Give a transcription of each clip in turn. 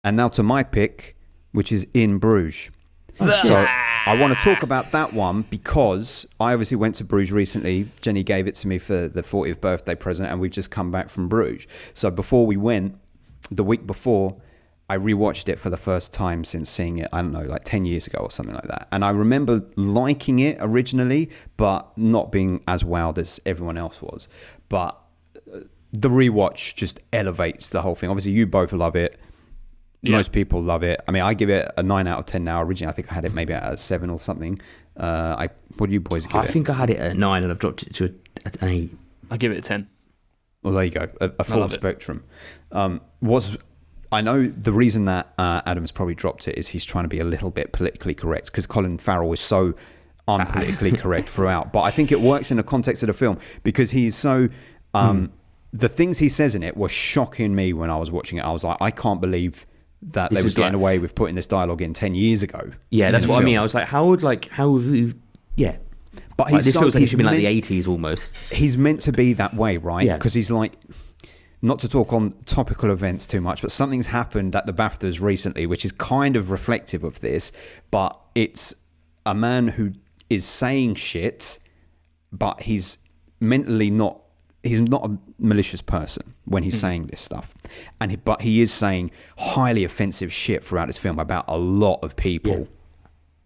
And now to my pick, which is In Bruges. So I want to talk about that one because I obviously went to Bruges recently. Jenny gave it to me for the 40th birthday present, and we've just come back from Bruges. So before we went, the week before, I rewatched it for the first time since seeing it, I don't know, like 10 years ago or something like that. And I remember liking it originally, but not being as wowed as everyone else was. But the rewatch just elevates the whole thing. Obviously, you both love it. Yeah. Most people love it. I mean, I give it a 9 out of 10 now. Originally, I think I had it maybe at a 7 or something. What do you boys give it? I think I had it at 9 and I've dropped it to an 8. I give it a 10. Well, there you go. A full spectrum. I know the reason that Adam's probably dropped it is he's trying to be a little bit politically correct because Colin Farrell is so unpolitically correct throughout. But I think it works in the context of the film because he's so... The things he says in it were shocking me when I was watching it. I was like, I can't believe that they were getting away with putting this dialogue in 10 years ago. Yeah, that's what I mean. I was like, yeah. But this feels like it should be like the 80s almost. He's meant to be that way, right? Yeah. Because he's like... Not to talk on topical events too much, but something's happened at the BAFTAs recently, which is kind of reflective of this. But it's a man who is saying shit, but he's mentally not. He's not a malicious person when he's saying this stuff, but he is saying highly offensive shit throughout this film about a lot of people,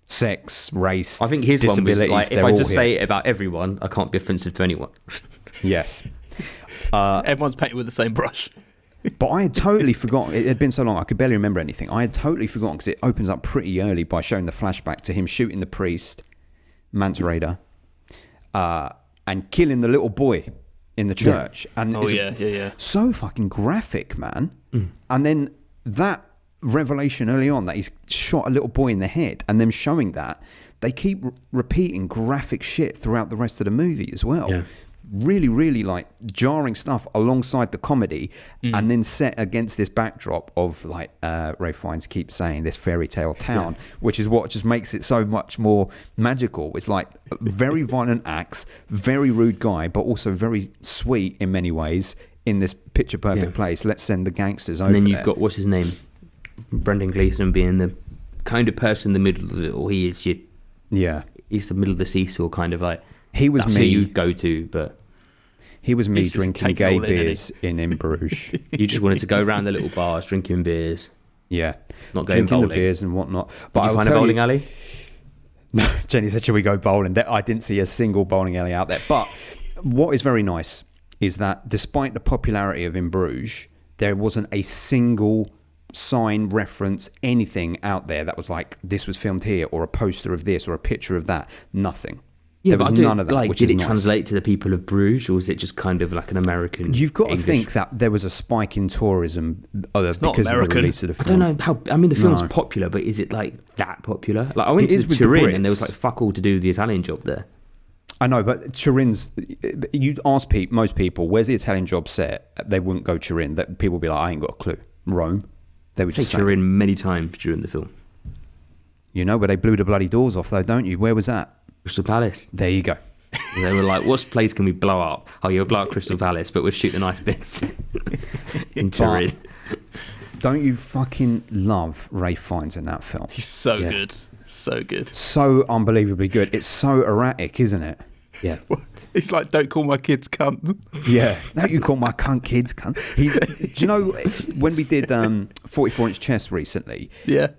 sex, race. I think his one was like, if I just say it about everyone, I can't be offensive to anyone. Yes. Everyone's painted with the same brush. But I had totally forgotten. It had been so long, I could barely remember anything. I had totally forgotten because it opens up pretty early by showing the flashback to him shooting the priest, Manta Raider, and killing the little boy in the church. Yeah. And so fucking graphic, man. And then that revelation early on that he's shot a little boy in the head and them showing that, they keep repeating graphic shit throughout the rest of the movie as well. Yeah. Really, really like jarring stuff alongside the comedy and then set against this backdrop of like Ralph Fiennes keeps saying this fairy tale town, which is what just makes it so much more magical. It's like very violent acts, very rude guy, but also very sweet in many ways in this picture perfect place. Let's send the gangsters over. And then you've got, what's his name? Brendan Gleeson being the kind of person in the middle of it, or he is he's the middle of the seesaw kind of like. He was that's me. Who you go to, but he was me drinking gay beers in Bruges. You just wanted to go around the little bars drinking beers. Yeah, not going drinking bowling. The beers and whatnot. But Did you find a bowling alley? No, Jenny said, "Should we go bowling?" I didn't see a single bowling alley out there. But what is very nice is that despite the popularity of In Bruges, there wasn't a single sign, reference, anything out there that was like this was filmed here, or a poster of this, or a picture of that. Nothing. Yeah, there was none of that. Like, which did it nice. Translate to the people of Bruges, or was it just kind of like an American? You've got English? to think that there was a spike in tourism because of the release of the film. I don't know how. I mean, the film's popular, but is it like that popular? Like, I went to Turin and there was like fuck all to do with the Italian job there. I know, but Turin's. You'd ask most people, "Where's the Italian job set?" They wouldn't go Turin. That people would be like, "I ain't got a clue." Rome. They would just say Turin many times during the film. You know where they blew the bloody doors off, though, don't you? Where was that? Crystal Palace. There you go. They were like, what place can we blow up? Oh, you'll blow up Crystal Palace, but we'll shoot the nice bits in Turin. Don't you fucking love Ralph Fiennes in that film? He's so good. So good. So unbelievably good. It's so erratic, isn't it? Yeah. It's like, don't call my kids cunt. Yeah. Don't you call my cunt kids cunt. Do you know, when we did 44-inch Chess recently... Yeah.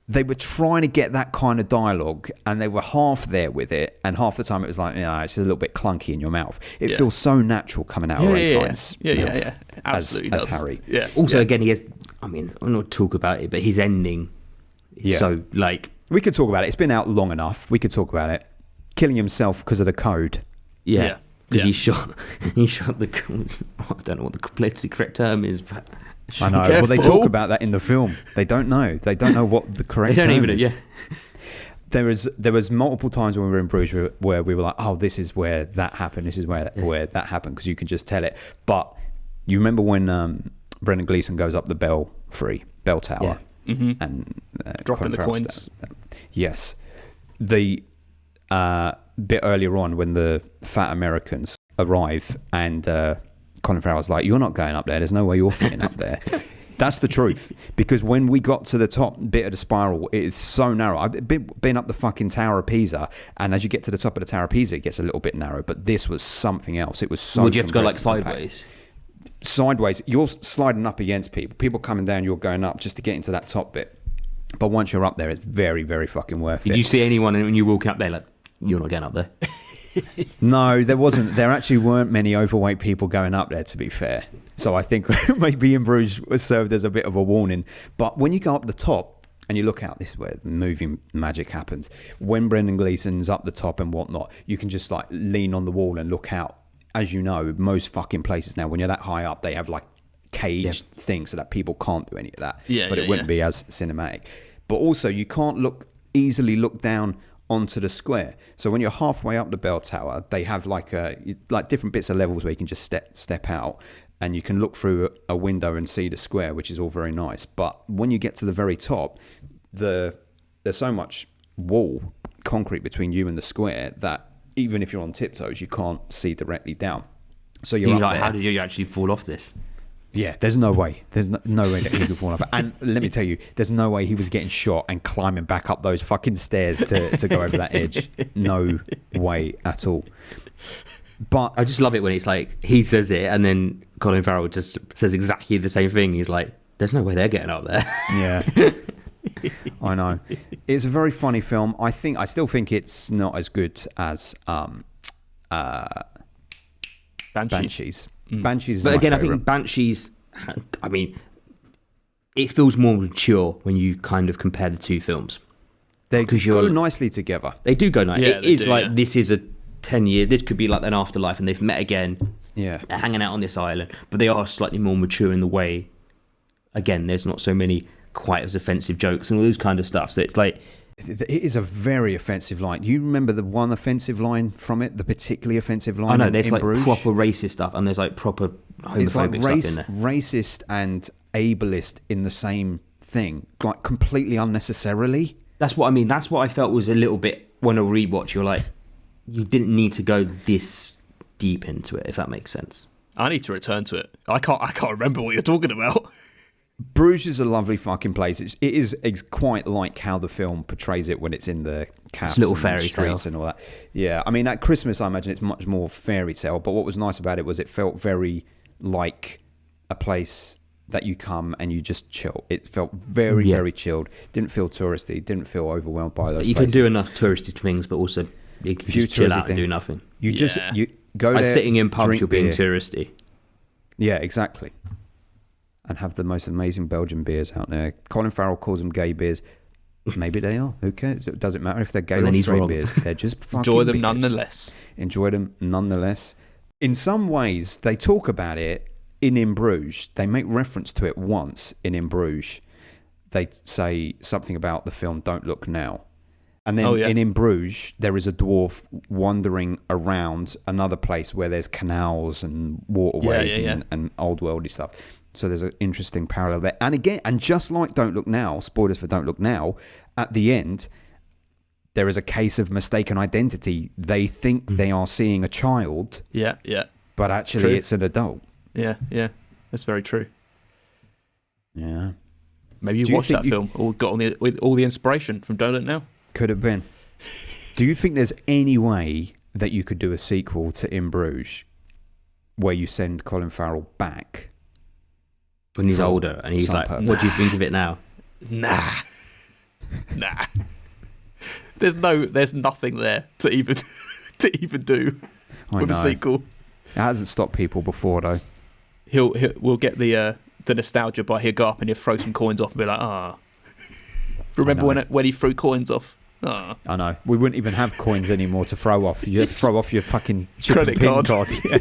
They were trying to get that kind of dialogue, and they were half there with it, and half the time it was like, it's just a little bit clunky in your mouth. It feels so natural coming out of Ralph Fiennes' mouth absolutely as Harry. Yeah. Also, again, he has. I mean, I'm not talk about it, but his ending. Is so like we could talk about it. It's been out long enough. We could talk about it. Killing himself because of the code. Yeah. Because he shot the. I don't know what the politically correct term is, but. I know. Careful. Well, they talk about that in the film. They don't know. They don't know what the correct term is. Yeah. There was multiple times when we were in Bruges where we were like, oh, this is where that happened. This is where that happened, because you can just tell it. But you remember when Brendan Gleeson goes up the bell tower and dropping the coins. Yes. The bit earlier on when the fat Americans arrive and Colin Farrell's like, you're not going up there. There's no way you're fitting up there. That's the truth. Because when we got to the top bit of the spiral, it is so narrow. I've been up the fucking Tower of Pisa, and as you get to the top of the Tower of Pisa, it gets a little bit narrow. But this was something else. It was so. Would you have to go like sideways? Sideways. You're sliding up against people. People coming down, you're going up just to get into that top bit. But once you're up there, it's very, very fucking worth it. Did you see anyone when you walking up there like, you're not getting up there? No, there wasn't. There actually weren't many overweight people going up there, to be fair. So I think maybe in Bruges was served as a bit of a warning. But when you go up the top and you look out, this is where the movie magic happens. When Brendan Gleeson's up the top and whatnot, you can just like lean on the wall and look out. As you know, most fucking places now, when you're that high up, they have like caged things so that people can't do any of that. But it wouldn't be as cinematic. But also, you can't easily look down onto the square. So when you're halfway up the bell tower, they have like different bits of levels where you can just step out, and you can look through a window and see the square, which is all very nice. But when you get to the very top, there's so much concrete between you and the square that even if you're on tiptoes, you can't see directly down. So you're up there. How did you actually fall off this? Yeah, there's no way. There's no way that he could fall off. And let me tell you, there's no way he was getting shot and climbing back up those fucking stairs to go over that edge. No way at all. But I just love it when it's like he says it and then Colin Farrell just says exactly the same thing. He's like, there's no way they're getting up there. Yeah. I know. It's a very funny film. I still think it's not as good as Banshees. Banshees is but my again, favourite. I think Banshees, I mean, it feels more mature when you kind of compare the two films. They go nicely together. They do go nice. Yeah, it is like, this is a 10-year, this could be like an afterlife and they've met again. Yeah. They're hanging out on this island, but they are slightly more mature in the way, again, there's not so many quite as offensive jokes and all those kind of stuff. So it's like, it is a very offensive line. You remember the one offensive line from it? The particularly offensive line. I know there's like Bruges? proper racist stuff and there's like proper homophobic It's like stuff in there. racist and ableist in the same thing, like completely unnecessarily. That's what I mean. That's what I felt was a little bit when I rewatch. You're like, you didn't need to go this deep into it, if that makes sense. I need to return to it. I can't remember what you're talking about. Bruges is a lovely fucking place. It is quite like how the film portrays it when it's in the cafes little and fairy streets tale. and all that. Yeah, I mean, at Christmas, I imagine it's much more fairy tale. But what was nice about it was it felt very like a place that you come and you just chill. It felt very, very chilled. Didn't feel touristy. Didn't feel overwhelmed by those You places. can do enough touristy things, but also you can just chill out and do nothing. You go Like there, sitting in pubs, drink you're being beer. touristy. Yeah, exactly. And have the most amazing Belgian beers out there. Colin Farrell calls them gay beers. Maybe they are. Who cares? It doesn't matter if they're gay or straight beers. They're just fucking Enjoy them beers. nonetheless. Enjoy them nonetheless. In some ways, they talk about it in Bruges. They make reference to it once in Bruges. They say something about the film Don't Look Now. And then in Bruges, there is a dwarf wandering around another place where there's canals and waterways and old worldy stuff. So there's an interesting parallel there. And again, and just like Don't Look Now, spoilers for Don't Look Now, at the end, there is a case of mistaken identity. They think they are seeing a child. Yeah. But actually it's an adult. Yeah. That's very true. Yeah. Maybe you watched that film or got with all the inspiration from Don't Look Now. Could have been. Do you think there's any way that you could do a sequel to In Bruges where you send Colin Farrell back? When he's older and he's like, what do you think of it now? Nah. There's nothing there to even do with a sequel. It hasn't stopped people before though. We'll get the nostalgia, but he'll go up and he'll throw some coins off and be like, remember when he threw coins off? I know. We wouldn't even have coins anymore to throw off. You throw off your fucking credit card. Yeah.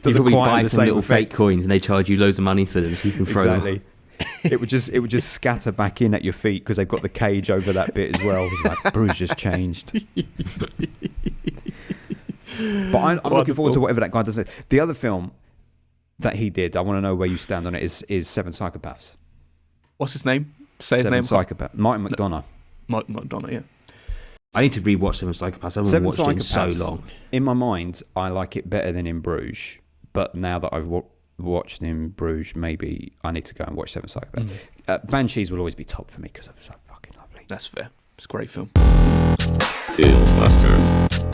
You probably buy some little fake coins and they charge you loads of money for them so you can throw them. It would just scatter back in at your feet because they've got the cage over that bit as well. It's like Bruges just changed. But I'm looking forward to whatever that guy does. The other film that he did, I want to know where you stand on it, is Seven Psychopaths. What's his name? Say his Seven name. Psychopaths. Martin McDonagh. Mike McDonagh, yeah. I need to rewatch Seven Psychopaths. I haven't watched it in so long. In my mind, I like it better than In Bruges But now that I've watched in Bruges, maybe I need to go and watch Seven Psychopaths. Banshees will always be top for me because it's so fucking lovely. That's fair. It's a great film. Ghostbusters.